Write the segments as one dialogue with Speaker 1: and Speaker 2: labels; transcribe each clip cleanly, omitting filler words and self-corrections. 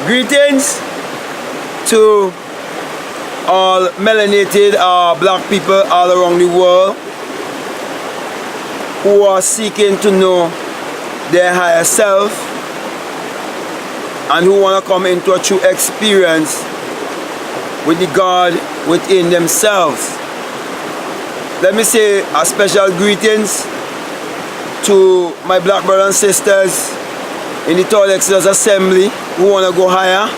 Speaker 1: Greetings to all melanated black people all around the world who are seeking to know their higher self and who want to come into a true experience with the God within themselves. Let me say a special greetings to my black brothers and sisters in the Tall Exodus Assembly who want to go higher.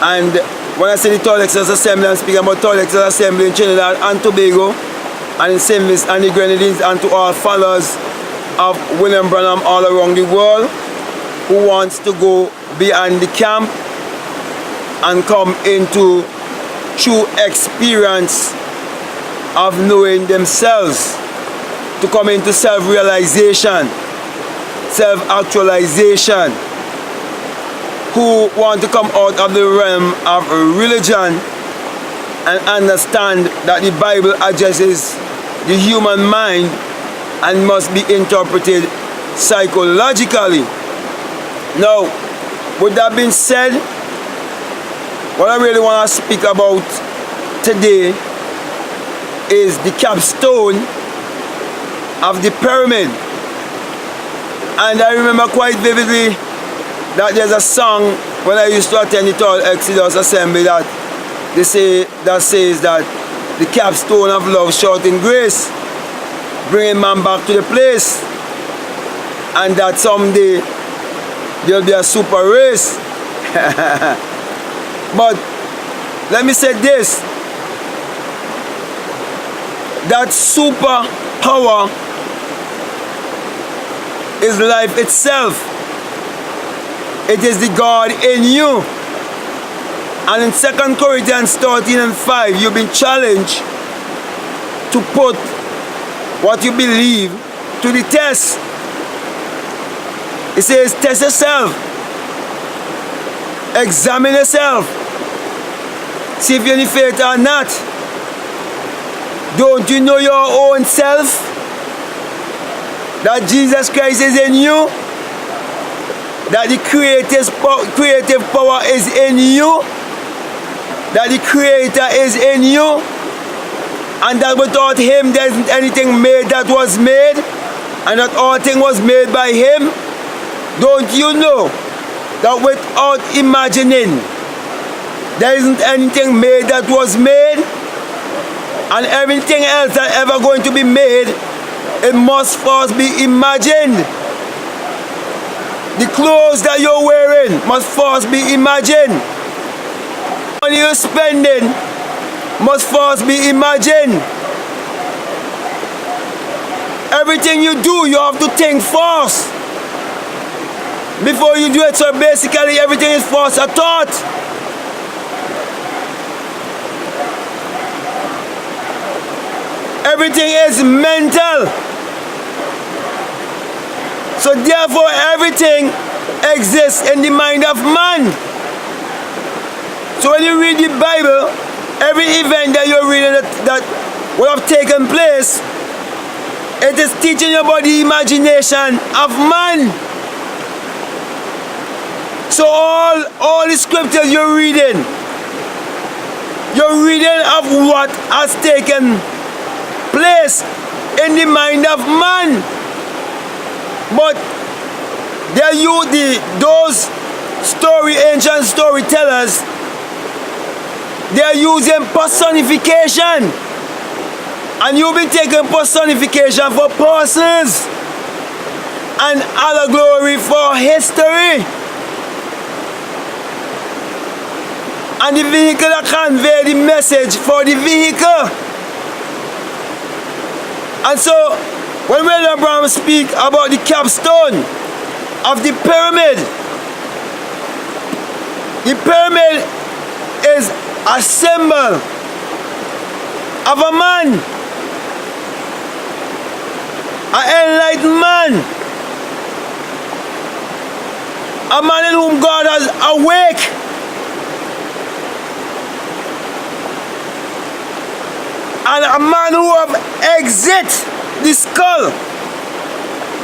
Speaker 1: And when I say the Tall Exodus Assembly, I'm speaking about Tall Exodus Assembly in Trinidad and Tobago and in St. Vincent and the Grenadines, and to all followers of William Branham all around the world who wants to go beyond the camp and come into true experience of knowing themselves, to come into self-realization, self-actualization, who want to come out of the realm of religion and understand that the Bible addresses the human mind and must be interpreted psychologically. Now, with that being said, what I really want to speak about today is the capstone of the pyramid. And I remember quite vividly that there's a song when I used to attend the Tall Exodus Assembly that says that the capstone of love shouting grace, bringing man back to the place, and that someday there'll be a super race. But let me say this, that super power is life itself. It is the God in you. And in 2 Corinthians 13:5, you've been challenged to put what you believe to the test. It says, test yourself. Examine yourself. See if you're in faith or not. Don't you know your own self? That Jesus Christ is in you? That the creative power is in you? That the Creator is in you? And that without Him there isn't anything made that was made? And that all things was made by Him? Don't you know that without imagining there isn't anything made that was made? And everything else that ever going to be made, it must first be imagined. The clothes that you're wearing must first be imagined. The money you're spending must first be imagined. Everything you do, you have to think first before you do it. So basically everything is first a thought. Everything is mental. So therefore everything exists in the mind of man. So when you read the Bible, every event that you're reading that will have taken place, it is teaching you about the imagination of man. So all the scriptures you're reading of what has taken place in the mind of man. But those ancient storytellers, they are using personification. And you've been taking personification for persons and allegory for history. And the vehicle that convey the message for the vehicle. And so, when William Branham speaks about the capstone of the pyramid is a symbol of a man, an enlightened man, a man in whom God has awake, and a man who have exit the skull,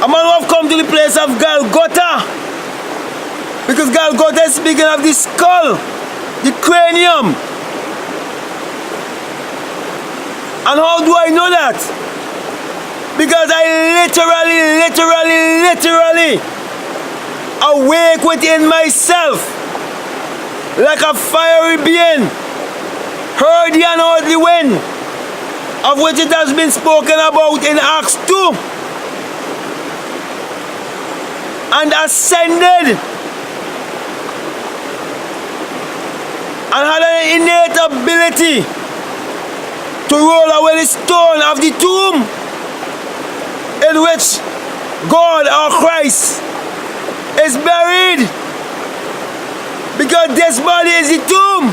Speaker 1: a man who have come to the place of Golgotha, Because Golgotha is speaking of the skull, the cranium. And how do I know that? Because I literally awake within myself like a fiery being, heard the unholy wind, of which it has been spoken about in Acts 2, and ascended, and had an innate ability to roll away the stone of the tomb in which God or Christ is buried. Because this body is the tomb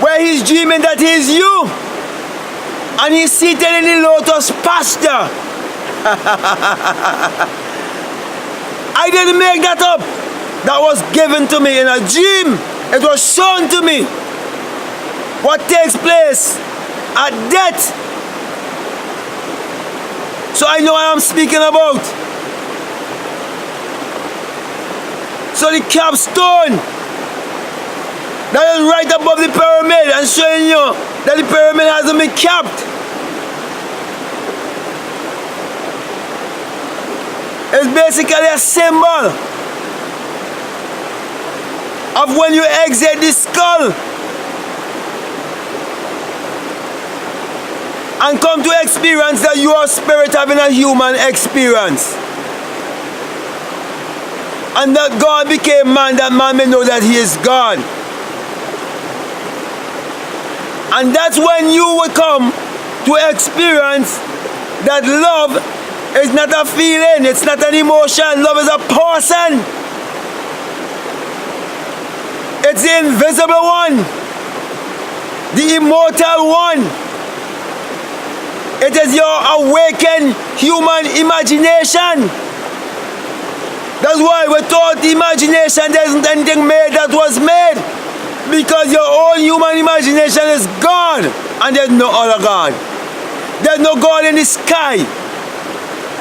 Speaker 1: where he's dreaming that he's you, and he's seated in the lotus pasture. I didn't make that up. That was given to me in a dream. It was shown to me what takes place at death. So I know what I'm speaking about. So the capstone that is right above the pyramid and showing you that the pyramid hasn't been capped is basically a symbol of when you exit the skull and come to experience that you are spirit having a human experience. And that God became man, that man may know that he is God. And that's when you will come to experience that love is not a feeling, it's not an emotion. Love is a person. It's the invisible one, the immortal one. It is your awakened human imagination. That's why without imagination there isn't anything made that was made. Because your own human imagination is God, and there's no other God. There's no God in the sky.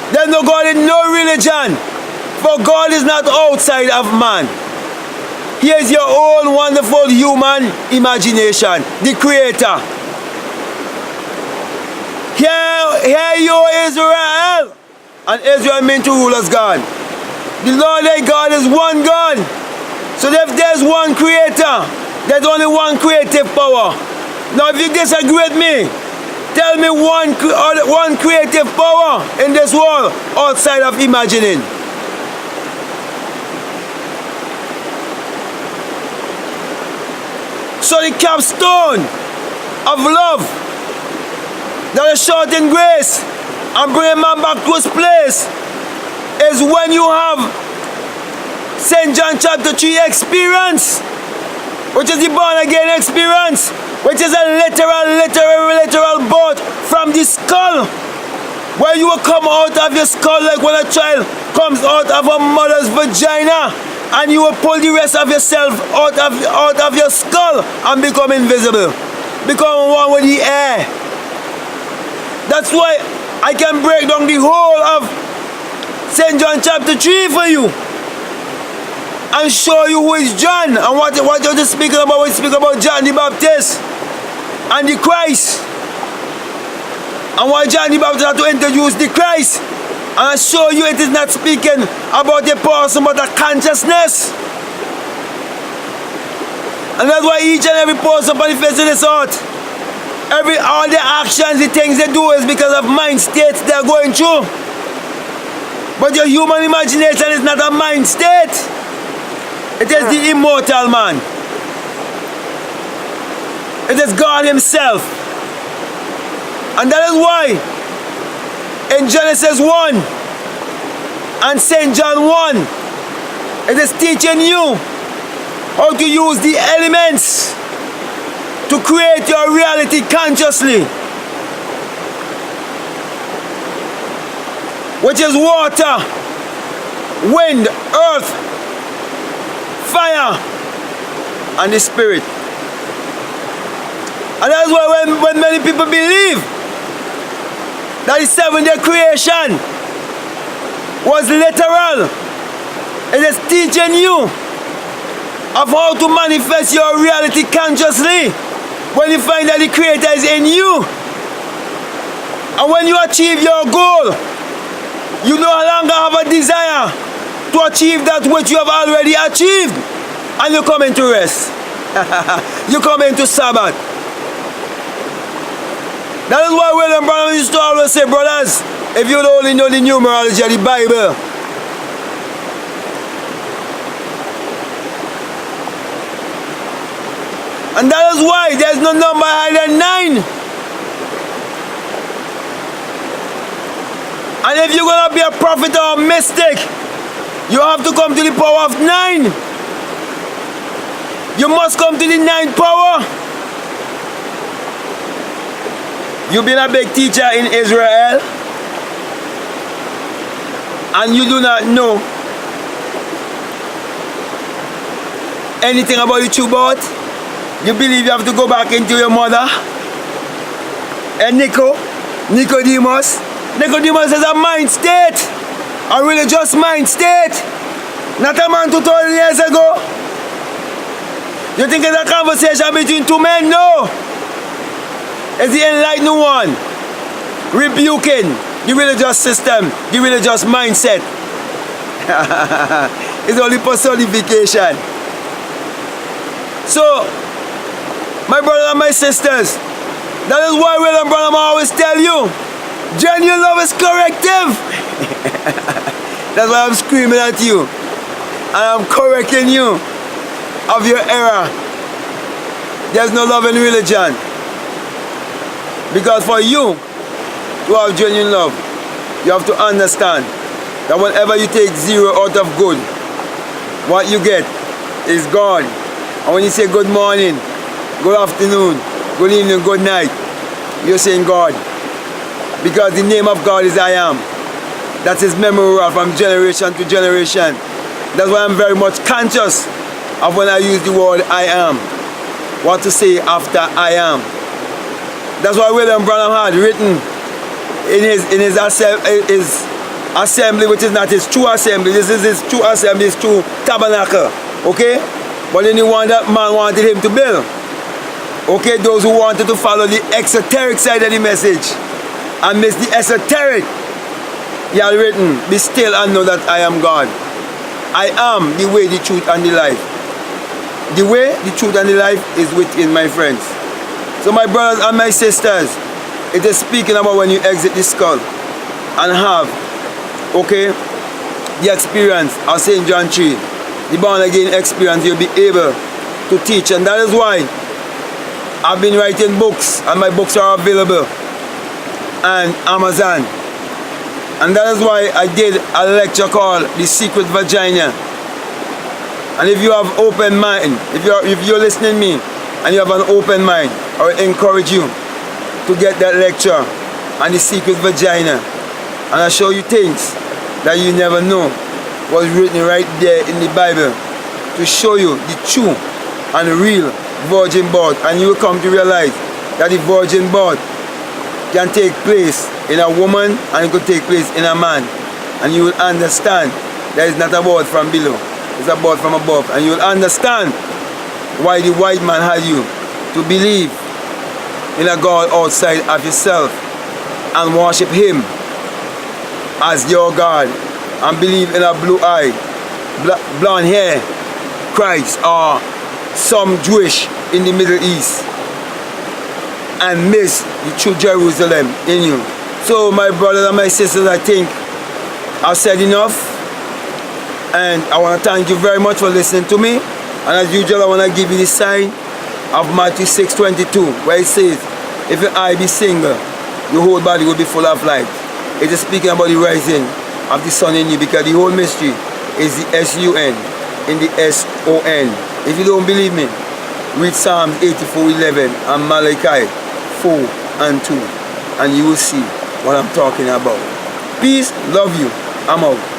Speaker 1: There's no God in no religion. For God is not outside of man. He is your own wonderful human imagination, the Creator. Hear you, Israel. And Israel means to rule as God. The Lord thy God is one God. So if there's one Creator, there's only one creative power. Now if you disagree with me, tell me one creative power in this world outside of imagining. So the capstone of love that is short in grace and bring man back to his place is when you have St. John chapter 3 experience, which is the born again experience, which is a literal birth from the skull, where you will come out of your skull like when a child comes out of a mother's vagina, and you will pull the rest of yourself out of your skull and become invisible, become one with the air. That's why I can break down the whole of St. John chapter 3 for you and show you who is John and what you're speaking about when you speak about John the Baptist and the Christ, and why John the Baptist had to introduce the Christ. And I show you it is not speaking about a person but a consciousness. And that's why each and every person on the face of this earth, all the actions, the things they do is because of mind states they are going through. But your human imagination is not a mind state. It is the immortal man. It is God himself. And that is why in Genesis 1 and St. John 1, it is teaching you how to use the elements to create your reality consciously, which is water, wind, earth, fire, and the spirit. And that's why when many people believe that the 7-day creation was literal, it is teaching you of how to manifest your reality consciously when you find that the Creator is in you. And when you achieve your goal, you no longer have a desire to achieve that which you have already achieved. And you come into rest. You come into Sabbath. That is why William Branham used to always say, brothers, if you only know the numerology of the Bible, and that is why there's no number higher than 9. And if you're going to be a prophet or a mystic, you have to come to the power of 9. You must come to the 9th power. You've been a big teacher in Israel, and you do not know anything about the true birth. You believe you have to go back into your mother. And Nicodemus is a mind state, a religious mind state, not a man 2,000 years ago. You think it's a conversation between two men? No. It's the enlightened one rebuking the religious system, the religious mindset. It's only personification. So, my brothers and my sisters, that is why William Branham always tell you, genuine love is corrective. That's why I'm screaming at you. And I'm correcting you of your error. There's no love in religion. Because for you to have genuine love, you have to understand that whenever you take 0 out of good, what you get is God. And when you say good morning, good afternoon, good evening, good night, you're saying God. Because the name of God is I am. That's His memorial from generation to generation. That's why I'm very much conscious of when I use the word I am. What to say after I am. That's why William Branham had written in his assembly, which is not his true assembly. This is his true assembly, his true tabernacle. Okay? But then that man wanted him to build. Okay, those who wanted to follow the exoteric side of the message and miss the esoteric, he had written, be still and know that I am God. I am the way, the truth, and the life. The way, the truth, and the life is within, my friends. So my brothers and my sisters, it is speaking about when you exit the skull and have, okay, the experience of St. John 3, the born again experience, you'll be able to teach. And that is why I've been writing books, and my books are available on Amazon. And that is why I did a lecture called The Secret Vagina. And if you have open mind, if you're listening to me and you have an open mind, I will encourage you to get that lecture on the secret vagina. And I show you things that you never know was written right there in the Bible to show you the true and real virgin birth. And you will come to realize that the virgin birth can take place in a woman and it could take place in a man. And you will understand that it's not a birth from below, it's a birth from above. And you will understand why the white man had you to believe in a God outside of yourself and worship Him as your God, and believe in a blue eye, blonde hair Christ or some Jewish in the Middle East and miss the true Jerusalem in you. So my brothers and my sisters, I think I've said enough, and I want to thank you very much for listening to me. And as usual, I want to give you the sign of Matthew 6:22, where it says, if your eye be single, your whole body will be full of light. It is speaking about the rising of the sun in you, because the whole mystery is the S-U-N in the S-O-N. If you don't believe me, read Psalm 84:11 and Malachi 4:2, and you will see what I'm talking about. Peace, love you, I'm out.